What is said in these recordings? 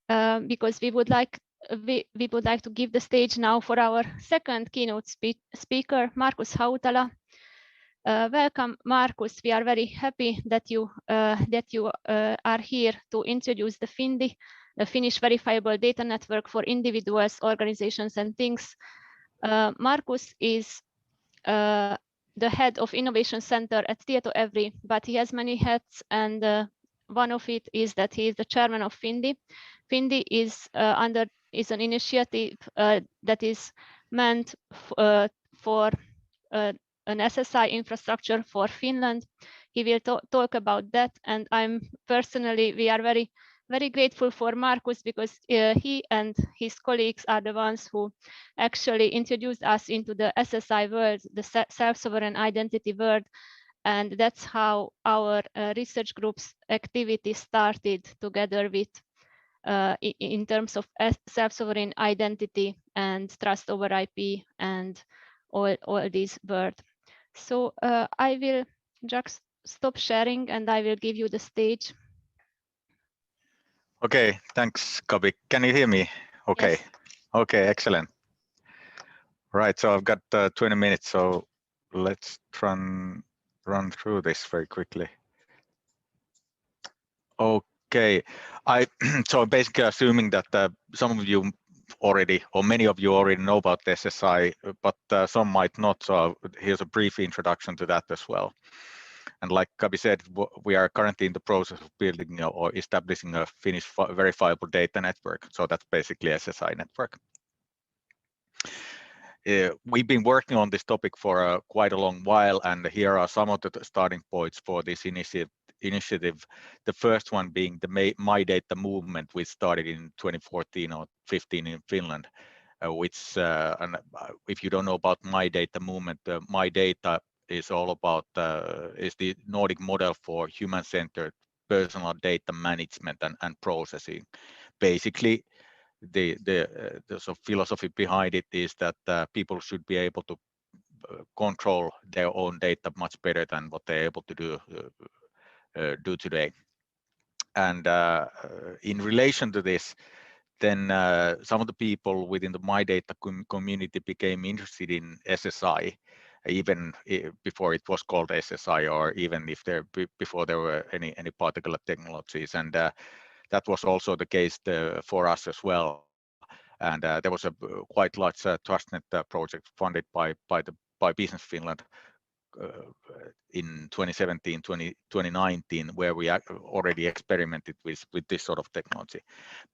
because we would like to give the stage now for our second keynote speaker, Markus Hautala. Welcome, Markus. We are very happy that you are here to introduce the Findy, the Finnish verifiable data network for individuals, organizations, and things. Markus is the head of Innovation Center at Tietoevry, but he has many hats, and one of it is that he is the chairman of Findy. Findy is an initiative that is meant for an SSI infrastructure for Finland. He will talk about that, and we are very grateful for Markus, because he and his colleagues are the ones who actually introduced us into the SSI world, the self-sovereign identity world. And that's how our research group's activity started together with in terms of self-sovereign identity and trust over IP and all these words. So I will just stop sharing and I will give you the stage. Okay, thanks, Gabi. Can you hear me? Okay. Yes. Okay, excellent. Right, so I've got 20 minutes, so let's run through this very quickly. Okay, so basically assuming that some of you already, or many of you already know about the SSI, but some might not, so here's a brief introduction to that as well. And like Gabi said, we are currently in the process of building or establishing a Finnish verifiable data network. So that's basically SSI network. We've been working on this topic for quite a long while, and here are some of the starting points for this initiative. The first one being the My Data movement, which started in 2014 or 15 in Finland, which, if you don't know about My Data movement, My Data is all about is the Nordic model for human-centered personal data management and processing. Basically, the sort of philosophy behind it is that people should be able to control their own data much better than what they're able to do today. And in relation to this, then some of the people within the My Data community became interested in SSI, even before it was called SSI, or even if before there were any particular technologies. And that was also the case for us as well. And there was a quite large TrustNet project funded by Business Finland in 2017, 2019, where we already experimented with this sort of technology.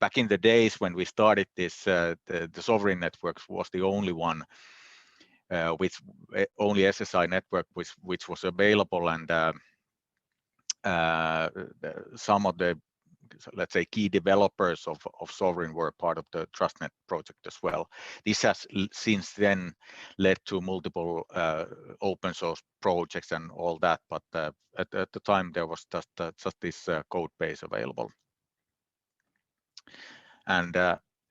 Back in the days when we started this, the sovereign networks was the only one, with only SSI network which was available, and some of the, let's say, key developers of sovereign were part of the TrustNet project as well. This has since then led to multiple open source projects and all that, but at the time there was just this code base available. And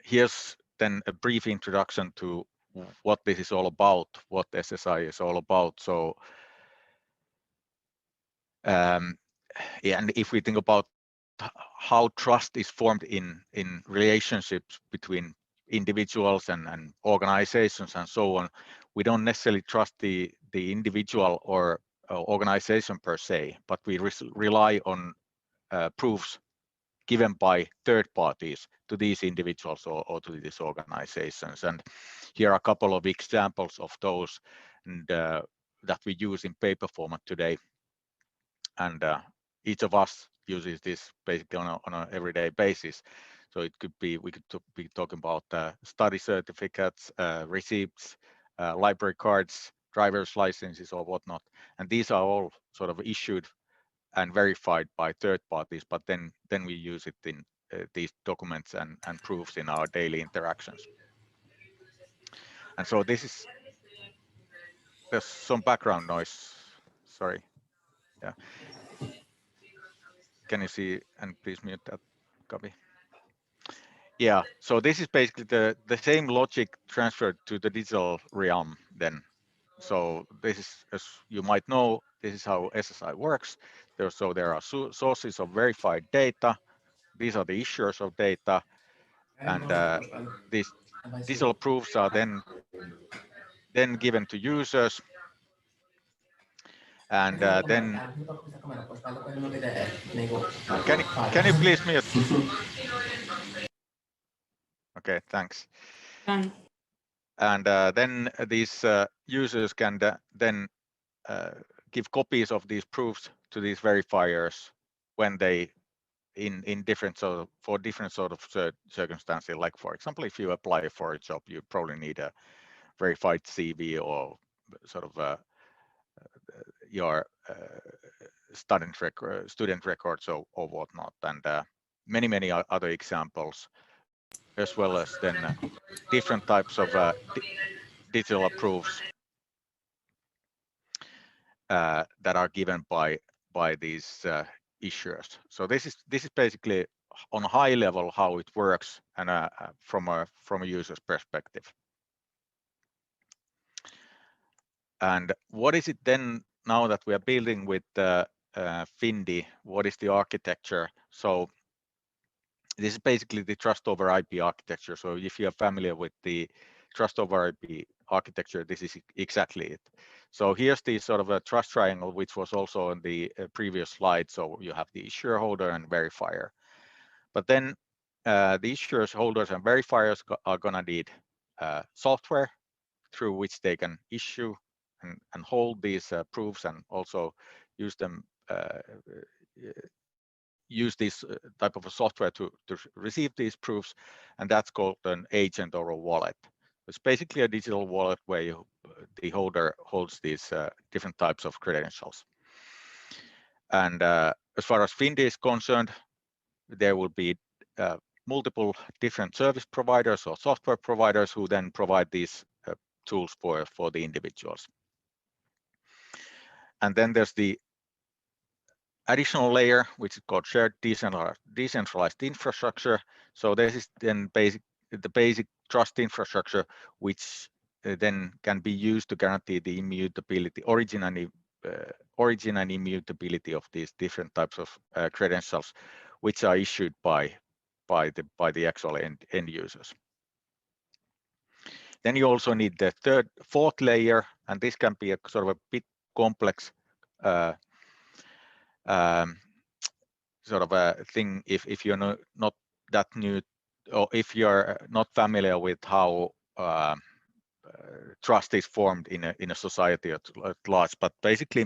here's then a brief introduction to what this is all about, what SSI is all about. So yeah, and if we think about how trust is formed in relationships between individuals and organizations and so on, we don't necessarily trust the individual or organization per se, but we rely on proofs given by third parties to these individuals or to these organizations. And here are a couple of examples of those, and that we use in paper format today. And each of us uses this basically on an everyday basis. So it could be, we could be talking about study certificates, receipts, library cards, driver's licenses or whatnot. And these are all sort of issued and verified by third parties, but then we use it in these documents and proofs in our daily interactions. And so this is, there's some background noise, sorry. Yeah. Can you see, and please mute that, Gabi. Yeah, so this is basically the same logic transferred to the digital realm then. So this is, as you might know, this is how SSI works. So there are sources of verified data. These are the issuers of data. and these digital proofs are then given to users, and then can you please mute? Okay, thanks. And then these users can then give copies of these proofs to these verifiers when they in different for different sort of circumstances. Like, for example, if you apply for a job, you probably need a verified CV or sort of your student records or whatnot, and many other examples, as well as then different types of digital proofs that are given by these issuers. So this is basically on a high level how it works, and from a user's perspective. And what is it then now that we are building with Findy? What is the architecture? So this is basically the trust over IP architecture. So if you are familiar with the trust over IP architecture, this is exactly it. So here's the sort of a trust triangle, which was also on the previous slide. So you have the issuer, holder, and verifier. But then the issuers, holders, and verifiers are going to need software through which they can issue and hold these proofs, and also use them use this type of a software to receive these proofs, and that's called an agent or a wallet. It's basically a digital wallet where the holder holds these different types of credentials. And as far as Findy is concerned, there will be multiple different service providers or software providers who then provide these tools for the individuals. And then there's the additional layer, which is called shared decentralized infrastructure. So this is then the basic trust infrastructure, which then can be used to guarantee the immutability, origin and immutability of these different types of credentials, which are issued by the actual end users. Then you also need the fourth layer, and this can be a sort of a bit complex sort of a thing if you're not that new, or if you're not familiar with how trust is formed in a society at large. But basically,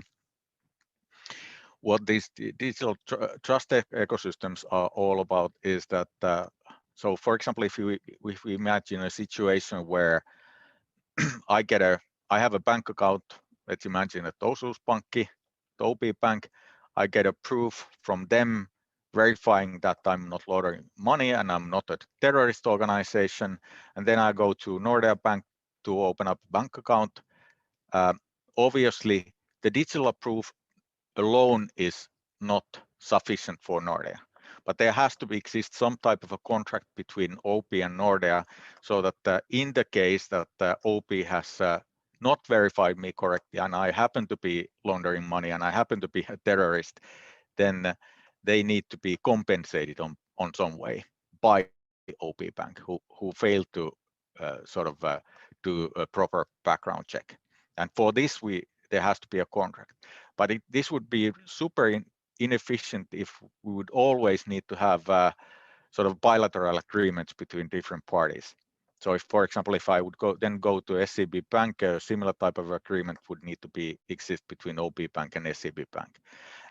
what these digital trust ecosystems are all about is that so for example, if we imagine a situation where I have a bank account, let's imagine at Osuuspankki, the OP Bank, I get a proof from them verifying that I'm not laundering money and I'm not a terrorist organization, and then I go to Nordea Bank to open up a bank account. Obviously, the digital proof alone is not sufficient for Nordea, but there has to exist some type of a contract between OP and Nordea, so that in the case that OP has not verified me correctly and I happen to be laundering money and I happen to be a terrorist, then they need to be compensated on some way by OP Bank, who failed to sort of do a proper background check. And for this, there has to be a contract. But this would be super inefficient if we would always need to have sort of bilateral agreements between different parties. So if, for example, if I would go to SEB Bank, a similar type of agreement would need to exist between OP Bank and SEB Bank.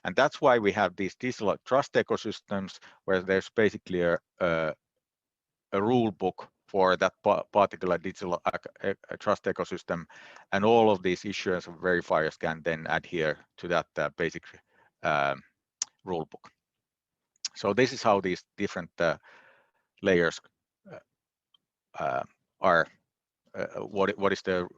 And that's why we have these digital trust ecosystems, where there's basically a rule book for that particular digital trust ecosystem, and all of these issuers and verifiers can then adhere to that basic rule book. So this is how these different layers are. What is the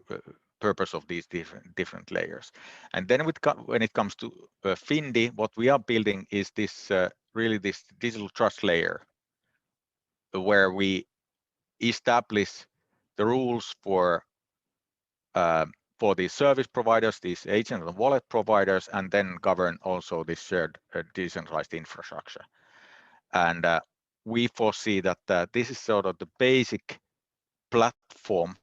purpose of these different layers? And then when it comes to Findy, what we are building is this really this digital trust layer, where we establish the rules for these service providers, these agent and wallet providers, and then govern also this shared decentralized infrastructure. And we foresee that this is sort of the basic platform,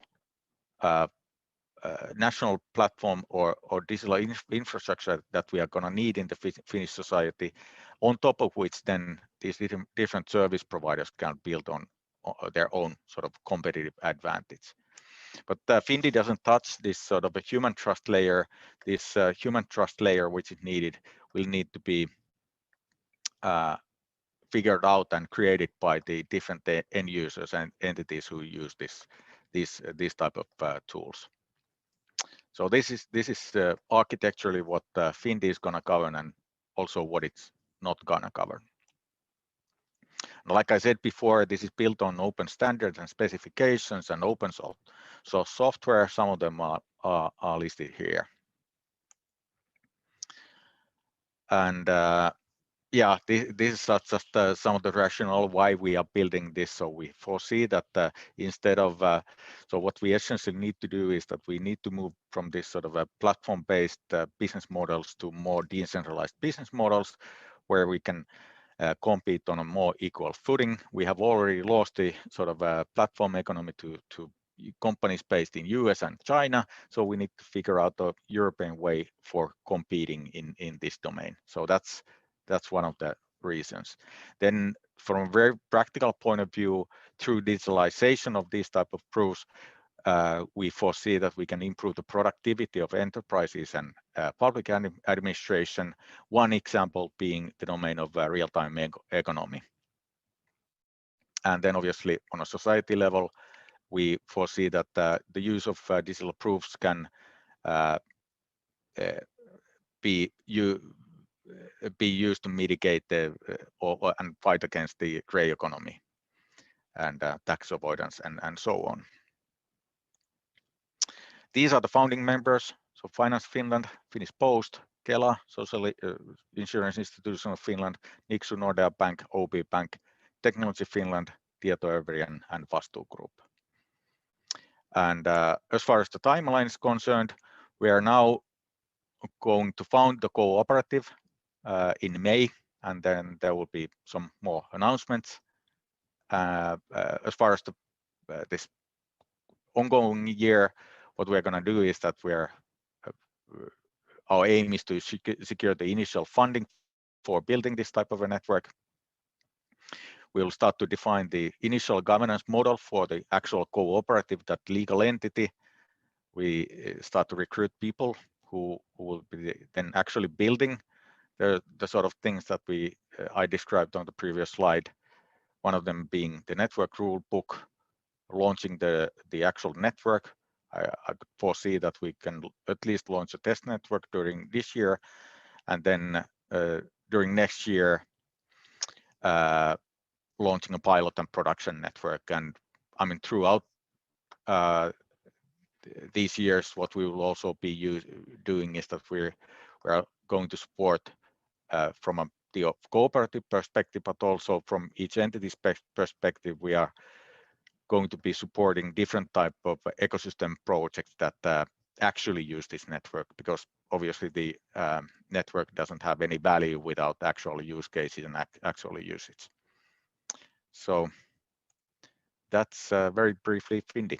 national platform or digital infrastructure that we are going to need in the Finnish society, on top of which then these different service providers can build on their own sort of competitive advantage. But Findy doesn't touch this sort of a human trust layer. This human trust layer, which is needed, will need to be figured out and created by the different end users and entities who use these type of tools. So this is architecturally what Findy is going to govern, and also what it's not going to govern. Like I said before, this is built on open standards and specifications and open source software. Some of them are listed here. And yeah, this is just some of the rationale why we are building this. So we foresee that instead of, so what we essentially need to do is that we need to move from this sort of a platform-based business models to more decentralized business models, where we can compete on a more equal footing. We have already lost the sort of platform economy to companies based in US and China, so we need to figure out a European way for competing in this domain. So that's one of the reasons. Then from a very practical point of view, through digitalization of these type of proofs, we foresee that we can improve the productivity of enterprises and public administration. One example being the domain of real-time economy. And then obviously on a society level, we foresee that the use of digital proofs can be used to mitigate and fight against the gray economy and tax avoidance and so on. These are the founding members. So Finance Finland, Finnish Post, Kela, Social Insurance Institution of Finland, Nixu, Nordea Bank, OP Bank, Technology Finland, Tietoevry, and Vastuu Group. And as far as the timeline is concerned, we are now going to found the cooperative in May, and then there will be some more announcements. As far as this ongoing year, what we're going to do is that our aim is to secure the initial funding for building this type of a network. We'll start to define the initial governance model for the actual cooperative, that legal entity. We start to recruit people who will be then actually building the sort of things that I described on the previous slide. One of them being the network rule book, launching the actual network. I could foresee that we can at least launch a test network during this year, and then during next year, launching a pilot and production network. And I mean, throughout these years, what we will also be doing is that we are going to support from the cooperative perspective, but also from each entity's perspective, we are going to be supporting different type of ecosystem projects that actually use this network, because obviously the network doesn't have any value without actual use cases and actual usage. So that's very briefly Findy.